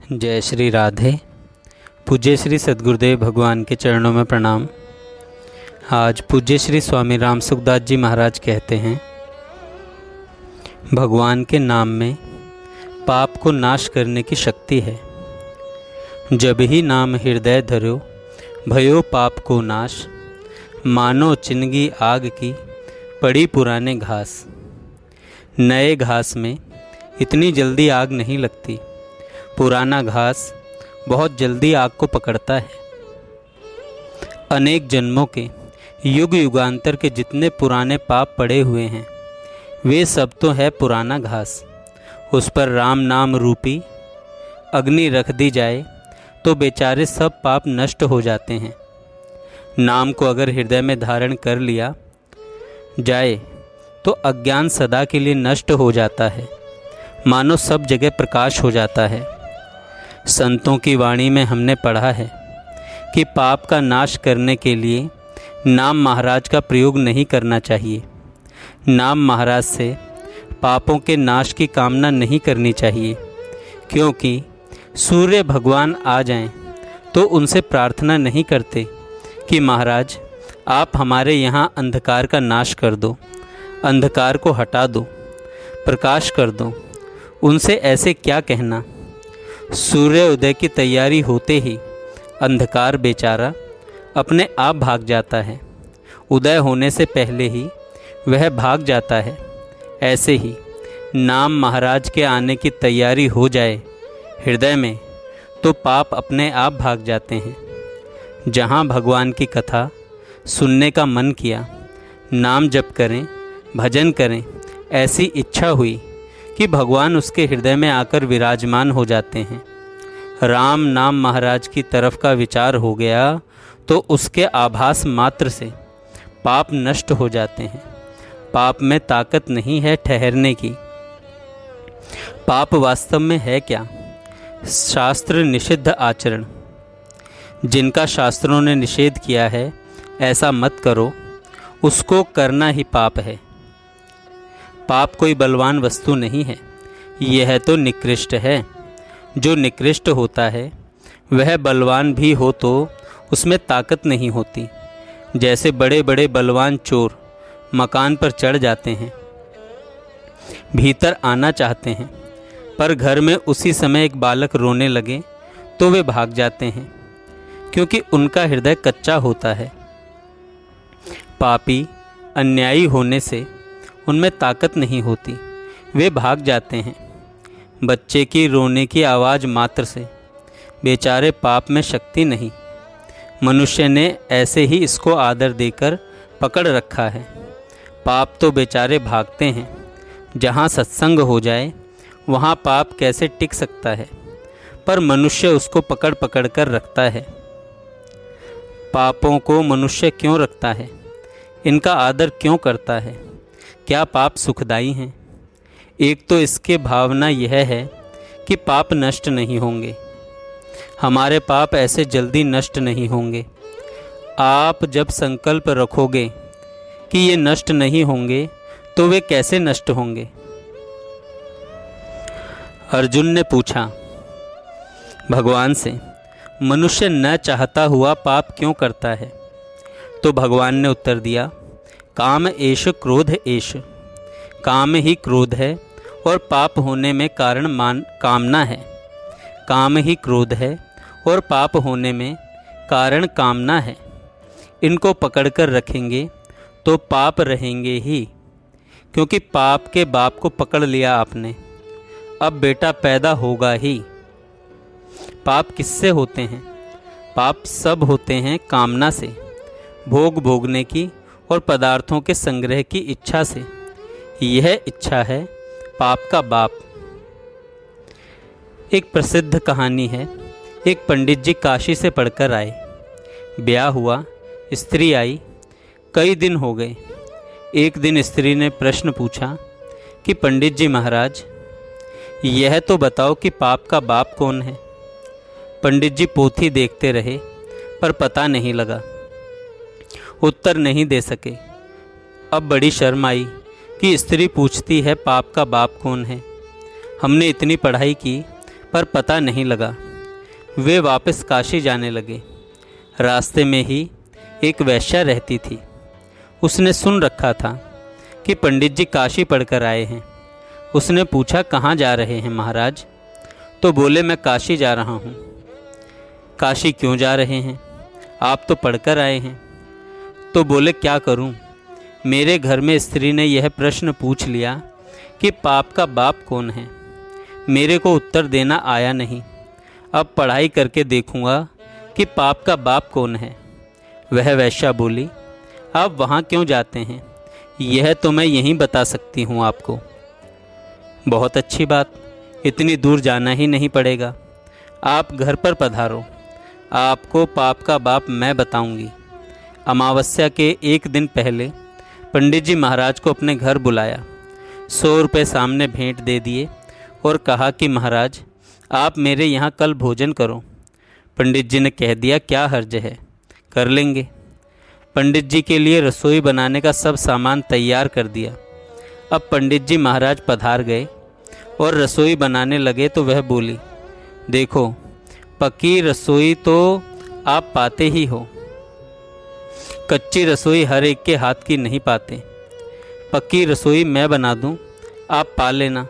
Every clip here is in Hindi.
जय श्री राधे। पूज्य श्री सद्गुरुदेव भगवान के चरणों में प्रणाम। आज पूज्य श्री स्वामी राम सुखदास जी महाराज कहते हैं, भगवान के नाम में पाप को नाश करने की शक्ति है। जब ही नाम हृदय धरो भयो पाप को नाश, मानो चिनगी आग की पड़ी पुराने घास। नए घास में इतनी जल्दी आग नहीं लगती, पुराना घास बहुत जल्दी आग को पकड़ता है। अनेक जन्मों के युग युगांतर के जितने पुराने पाप पड़े हुए हैं, वे सब तो है पुराना घास। उस पर राम नाम रूपी अग्नि रख दी जाए तो बेचारे सब पाप नष्ट हो जाते हैं। नाम को अगर हृदय में धारण कर लिया जाए तो अज्ञान सदा के लिए नष्ट हो जाता है, मानो सब जगह प्रकाश हो जाता है। संतों की वाणी में हमने पढ़ा है कि पाप का नाश करने के लिए नाम महाराज का प्रयोग नहीं करना चाहिए। नाम महाराज से पापों के नाश की कामना नहीं करनी चाहिए, क्योंकि सूर्य भगवान आ जाएं तो उनसे प्रार्थना नहीं करते कि महाराज आप हमारे यहाँ अंधकार का नाश कर दो, अंधकार को हटा दो, प्रकाश कर दो। उनसे ऐसे क्या कहना। सूर्य उदय की तैयारी होते ही अंधकार बेचारा अपने आप भाग जाता है, उदय होने से पहले ही वह भाग जाता है। ऐसे ही नाम महाराज के आने की तैयारी हो जाए हृदय में तो पाप अपने आप भाग जाते हैं। जहाँ भगवान की कथा सुनने का मन किया, नाम जप करें, भजन करें, ऐसी इच्छा हुई कि भगवान उसके हृदय में आकर विराजमान हो जाते हैं। राम नाम महाराज की तरफ का विचार हो गया तो उसके आभास मात्र से पाप नष्ट हो जाते हैं। पाप में ताकत नहीं है ठहरने की। पाप वास्तव में है क्या? शास्त्र निषिद्ध आचरण। जिनका शास्त्रों ने निषेध किया है ऐसा मत करो, उसको करना ही पाप है। पाप कोई बलवान वस्तु नहीं है, यह तो निकृष्ट है। जो निकृष्ट होता है वह बलवान भी हो तो उसमें ताकत नहीं होती। जैसे बड़े बड़े बलवान चोर मकान पर चढ़ जाते हैं, भीतर आना चाहते हैं, पर घर में उसी समय एक बालक रोने लगे तो वे भाग जाते हैं, क्योंकि उनका हृदय कच्चा होता है। पापी अन्यायी होने से उनमें ताकत नहीं होती, वे भाग जाते हैं। बच्चे की रोने की आवाज़ मात्र से बेचारे पाप में शक्ति नहीं। मनुष्य ने ऐसे ही इसको आदर देकर पकड़ रखा है। पाप तो बेचारे भागते हैं। जहाँ सत्संग हो जाए वहाँ पाप कैसे टिक सकता है, पर मनुष्य उसको पकड़ पकड़ कर रखता है। पापों को मनुष्य क्यों रखता है? इनका आदर क्यों करता है? क्या पाप सुखदायी हैं? एक तो इसके भावना यह है कि पाप नष्ट नहीं होंगे। हमारे पाप ऐसे जल्दी नष्ट नहीं होंगे। आप जब संकल्प रखोगे कि ये नष्ट नहीं होंगे तो वे कैसे नष्ट होंगे? अर्जुन ने पूछा भगवान से, मनुष्य न चाहता हुआ पाप क्यों करता है? तो भगवान ने उत्तर दिया, काम एष क्रोध एष। काम ही क्रोध है और पाप होने में कारण कामना है। काम ही क्रोध है और पाप होने में कारण कामना है। इनको पकड़कर रखेंगे तो पाप रहेंगे ही, क्योंकि पाप के बाप को पकड़ लिया आपने। अब बेटा पैदा होगा ही। पाप किससे होते हैं? पाप सब होते हैं कामना से, भोग भोगने की और पदार्थों के संग्रह की इच्छा से। यह इच्छा है पाप का बाप। एक प्रसिद्ध कहानी है। एक पंडित जी काशी से पढ़कर आए, ब्याह हुआ, स्त्री आई, कई दिन हो गए। एक दिन स्त्री ने प्रश्न पूछा कि पंडित जी महाराज, यह तो बताओ कि पाप का बाप कौन है? पंडित जी पोथी देखते रहे पर पता नहीं लगा, उत्तर नहीं दे सके। अब बड़ी शर्म आई कि स्त्री पूछती है पाप का बाप कौन है। हमने इतनी पढ़ाई की पर पता नहीं लगा। वे वापस काशी जाने लगे। रास्ते में ही एक वैश्या रहती थी। उसने सुन रखा था कि पंडित जी काशी पढ़कर आए हैं। उसने पूछा, कहाँ जा रहे हैं महाराज? तो बोले, मैं काशी जा रहा हूँ। काशी क्यों जा रहे हैं? आप तो पढ़कर आए हैं। तो बोले, क्या करूँ, मेरे घर में स्त्री ने यह प्रश्न पूछ लिया कि पाप का बाप कौन है। मेरे को उत्तर देना आया नहीं। अब पढ़ाई करके देखूँगा कि पाप का बाप कौन है। वह वैश्या बोली, आप वहाँ क्यों जाते हैं? यह तो मैं यहीं बता सकती हूँ आपको। बहुत अच्छी बात, इतनी दूर जाना ही नहीं पड़ेगा। आप घर पर पधारो, आपको पाप का बाप मैं बताऊंगी। अमावस्या के एक दिन पहले पंडित जी महाराज को अपने घर बुलाया। 100 रुपये सामने भेंट दे दिए और कहा कि महाराज, आप मेरे यहाँ कल भोजन करो। पंडित जी ने कह दिया, क्या हर्ज है, कर लेंगे। पंडित जी के लिए रसोई बनाने का सब सामान तैयार कर दिया। अब पंडित जी महाराज पधार गए और रसोई बनाने लगे तो वह बोली, देखो, पक्की रसोई तो आप पाते ही हो, कच्ची रसोई हर एक के हाथ की नहीं पाते। पक्की रसोई मैं बना दूं, आप पा लेना।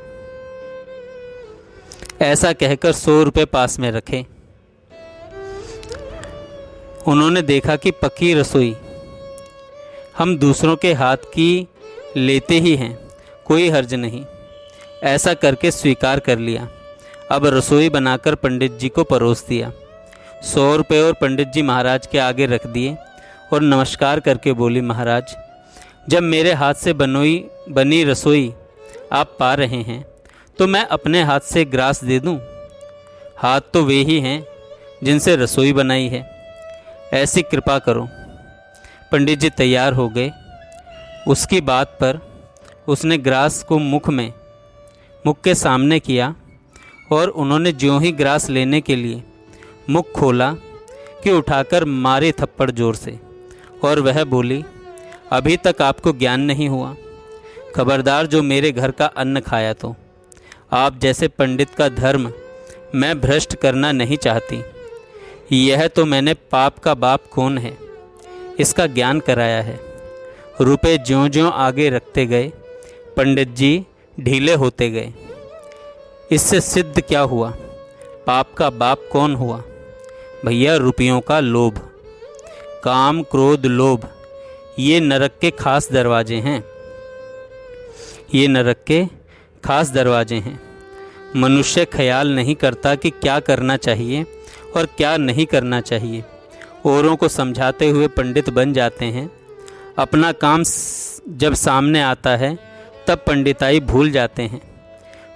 ऐसा कहकर 100 रुपये पास में रखे। उन्होंने देखा कि पक्की रसोई हम दूसरों के हाथ की लेते ही हैं, कोई हर्ज नहीं। ऐसा करके स्वीकार कर लिया। अब रसोई बनाकर पंडित जी को परोस दिया। 100 रुपये और पंडित जी महाराज के आगे रख दिए और नमस्कार करके बोली, महाराज, जब मेरे हाथ से बनी रसोई आप पा रहे हैं तो मैं अपने हाथ से ग्रास दे दूं। हाथ तो वे ही हैं जिनसे रसोई बनाई है, ऐसी कृपा करो। पंडित जी तैयार हो गए। उसकी बात पर उसने ग्रास को मुख के सामने किया और उन्होंने ज्यों ही ग्रास लेने के लिए मुख खोला कि उठाकर मारे थप्पड़ जोर से। और वह बोली, अभी तक आपको ज्ञान नहीं हुआ? खबरदार जो मेरे घर का अन्न खाया तो। आप जैसे पंडित का धर्म मैं भ्रष्ट करना नहीं चाहती। यह तो मैंने पाप का बाप कौन है इसका ज्ञान कराया है। रुपए ज्यों ज्यों आगे रखते गए पंडित जी ढीले होते गए। इससे सिद्ध क्या हुआ? पाप का बाप कौन हुआ? भैया, रुपयों का लोभ। काम, क्रोध, लोभ, ये नरक के खास दरवाजे हैं। ये नरक के खास दरवाजे हैं। मनुष्य ख्याल नहीं करता कि क्या करना चाहिए और क्या नहीं करना चाहिए। औरों को समझाते हुए पंडित बन जाते हैं। अपना काम जब सामने आता है तब पंडिताई भूल जाते हैं।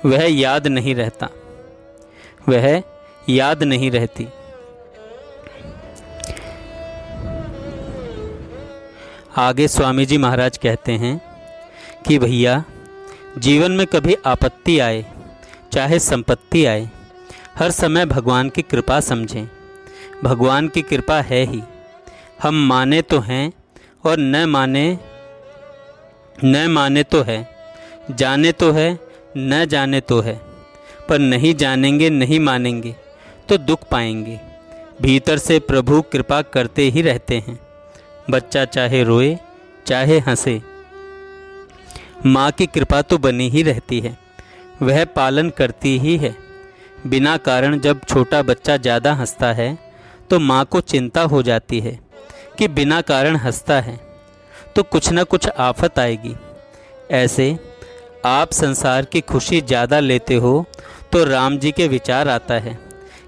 वह याद नहीं रहता, वह याद नहीं रहती। आगे स्वामी जी महाराज कहते हैं कि भैया, जीवन में कभी आपत्ति आए चाहे संपत्ति आए, हर समय भगवान की कृपा समझें। भगवान की कृपा है ही। हम माने तो हैं और न माने तो है, जाने तो है न जाने तो है, पर नहीं जानेंगे नहीं मानेंगे तो दुख पाएंगे। भीतर से प्रभु कृपा करते ही रहते हैं। बच्चा चाहे रोए चाहे हंसे, माँ की कृपा तो बनी ही रहती है, वह पालन करती ही है। बिना कारण जब छोटा बच्चा ज़्यादा हंसता है तो माँ को चिंता हो जाती है कि बिना कारण हंसता है तो कुछ न कुछ आफत आएगी। ऐसे आप संसार की खुशी ज़्यादा लेते हो तो राम जी के विचार आता है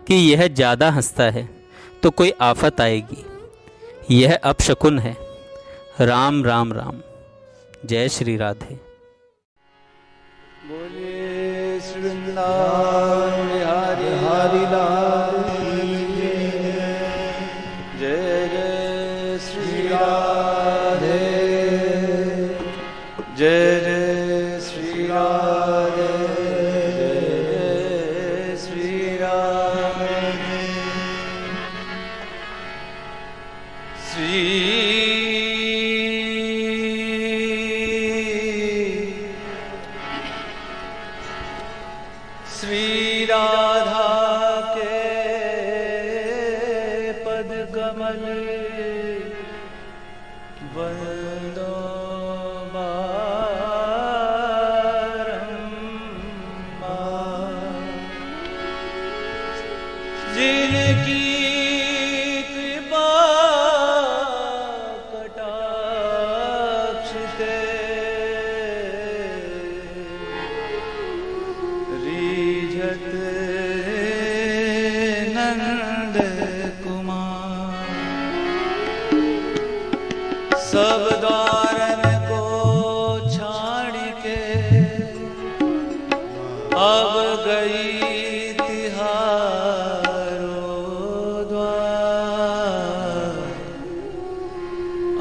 कि यह ज़्यादा हंसता है तो कोई आफत आएगी। यह अपशकुन है। राम राम राम। जय श्री राधे। बोले वृंदावन बिहारी हरि लाल की जय। जय श्री राधे, जय जय श्री राधे, जय श्री राधे। श्री राधा वाले वंदो बारंबार। जिनकी कृपा कटाक्ष से रीझत नंद कुमार। सब द्वारन को छाड़ के अब गई तिहारो द्वार।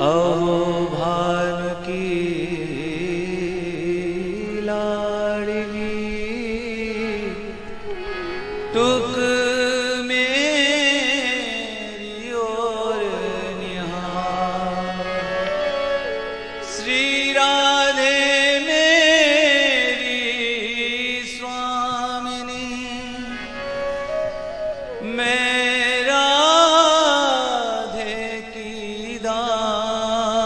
अहो भान की लाड़ली टुक मेरी ओर निहार। श्री राधे मेरी स्वामिनी मैं राधे की दास।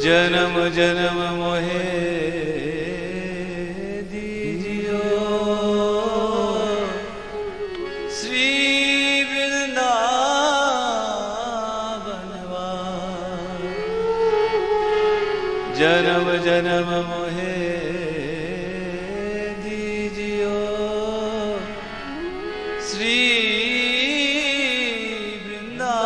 जन्म जन्म मोहे दीजियो श्री वृंदावनवास। जन्म जन्म मोहे दीजियो श्री वृंदावनवास।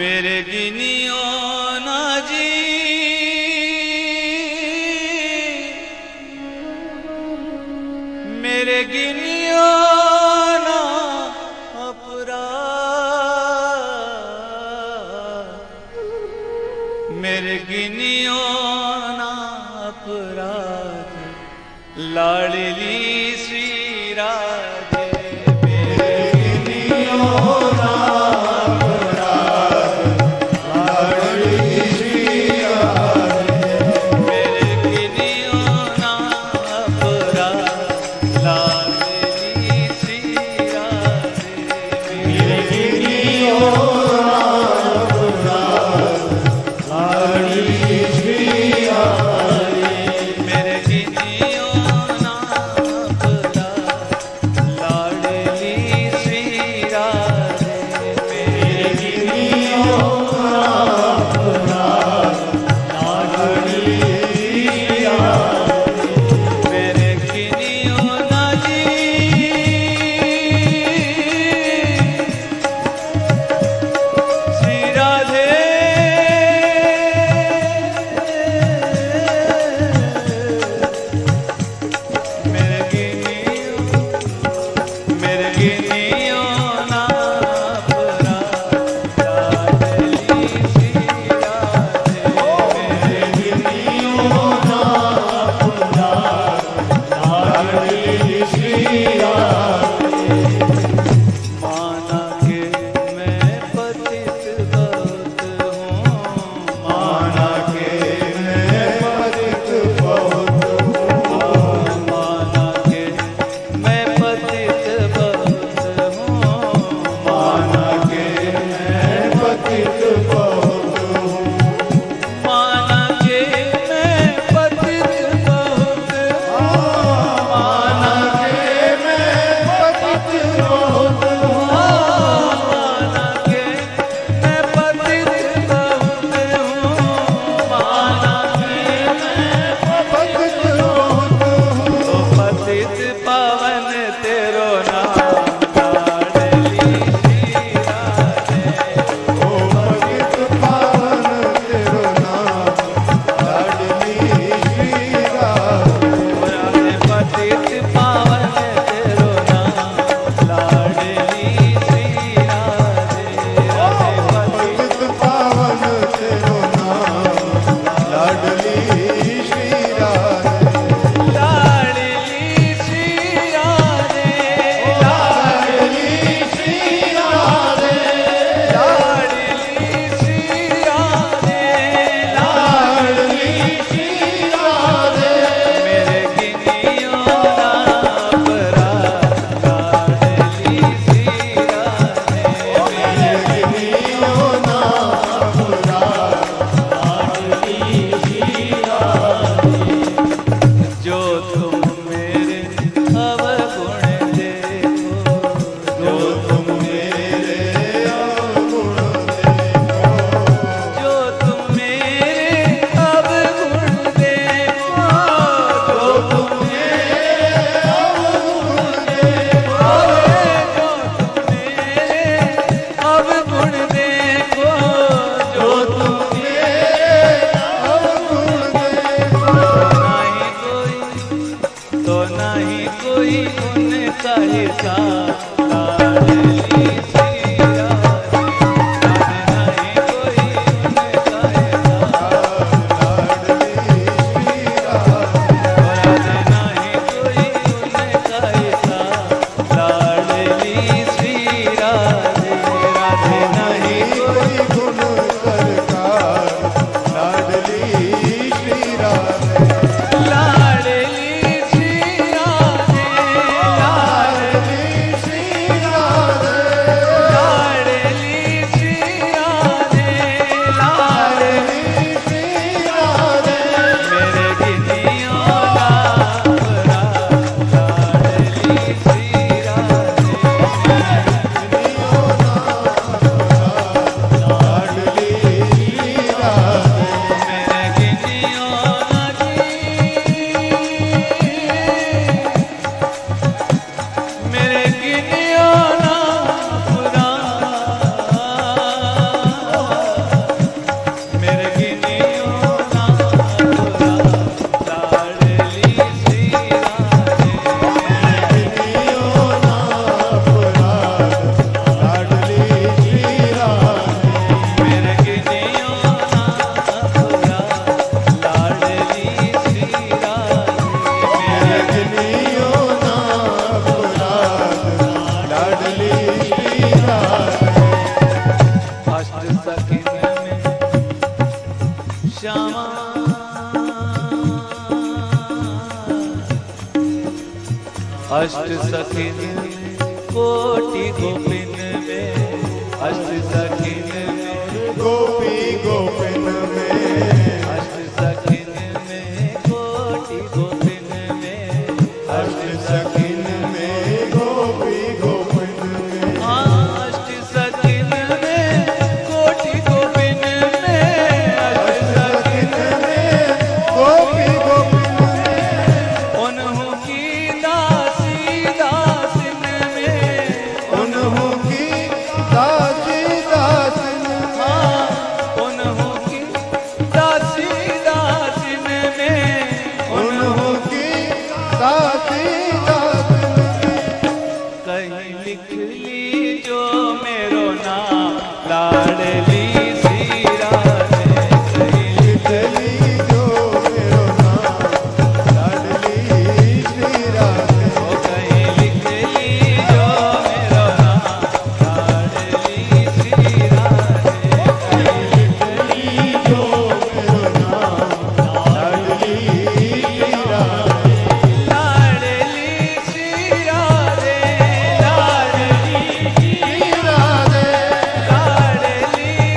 मेरे गिनियो ना जी मेरे गिनियो ना अपराध। मेरे गिनियो ना अपराध लाडली श्री राधे। मेरे गिनियो ना अपराध लाडली लाडली श्री राधे। अष्ट सखिन में श्यामा, अष्ट सखिन में कोटि गोपिन में, अष्ट सखिन में गोपी गोपिन में, अष्ट सखिन में कोटि गोपिन में, अष्ट सखिन में गोपी गोपिन में, अष्ट सखिन में कोटि गोपिन में, अष्ट सखिन में गोपी गोपिन में, उन्हों की दासी दासिन में, उन्हों की दासी दासिन में, उन्हों की दासी दासिन में, उन्हों की दासी दासिन में, कहीं लिख ली जो मेरो नाम लाडली श्री राधे, कहीं लिख ली जो मेरो नाम लाडली श्री राधे। कहीं लिख ली जो मेरो नाम लाडली श्री राधे, कहीं लिख ली जो मेरो नाम लाडली श्री राधे। लाडली श्री राधे, लाडली श्री राधे, लाडली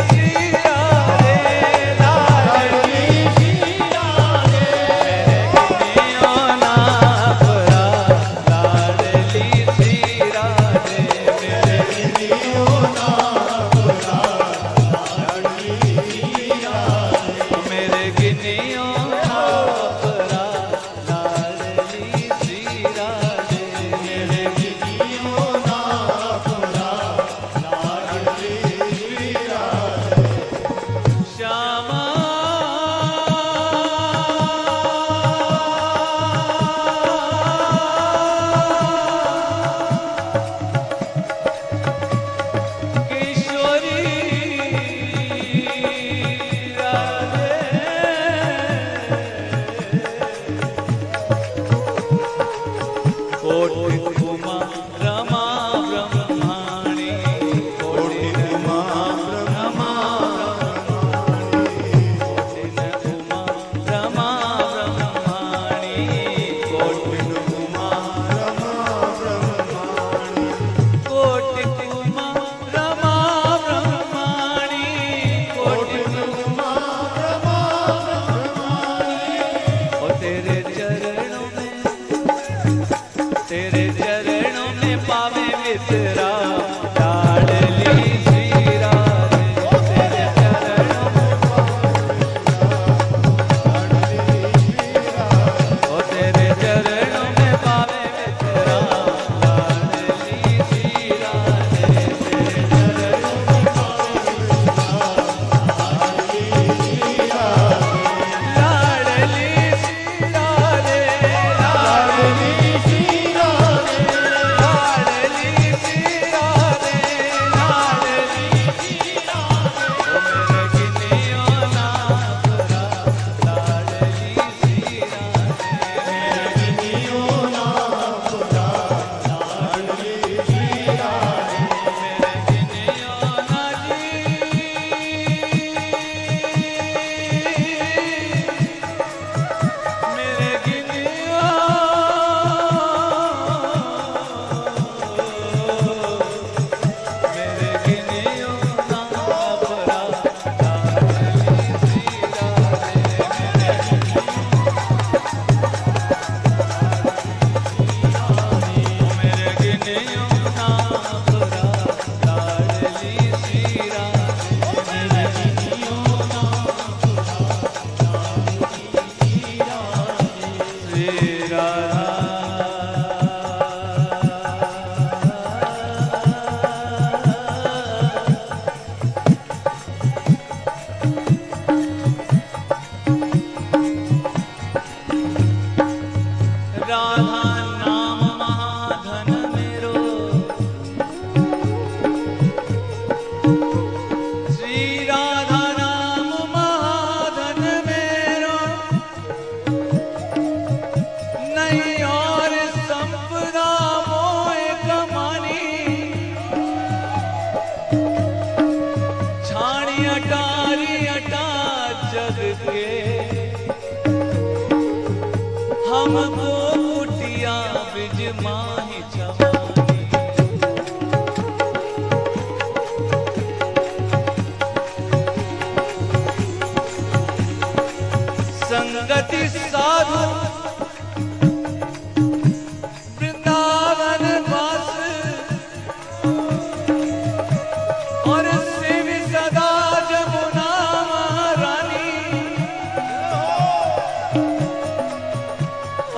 और शिव सदा जमुना महारानी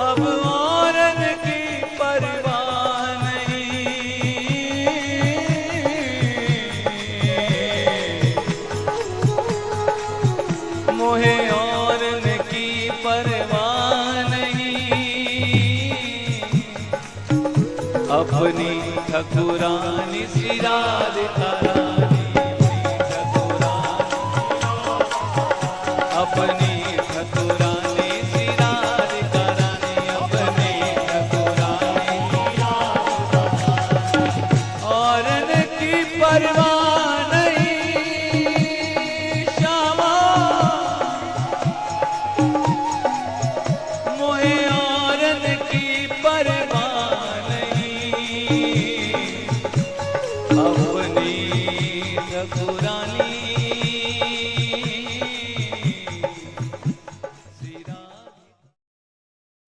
अब औरन की परवाह नहीं मोहे औरन की परवाह नहीं अपनी ठकुरानी श्री राधिका रानी अपनी ठकुरानी श्री राधिका रानी अपनी ठकुरानी औरन की परवाह नहीं श्यामा मोहे औरन की परवाह नहीं अपनी ठकुरानी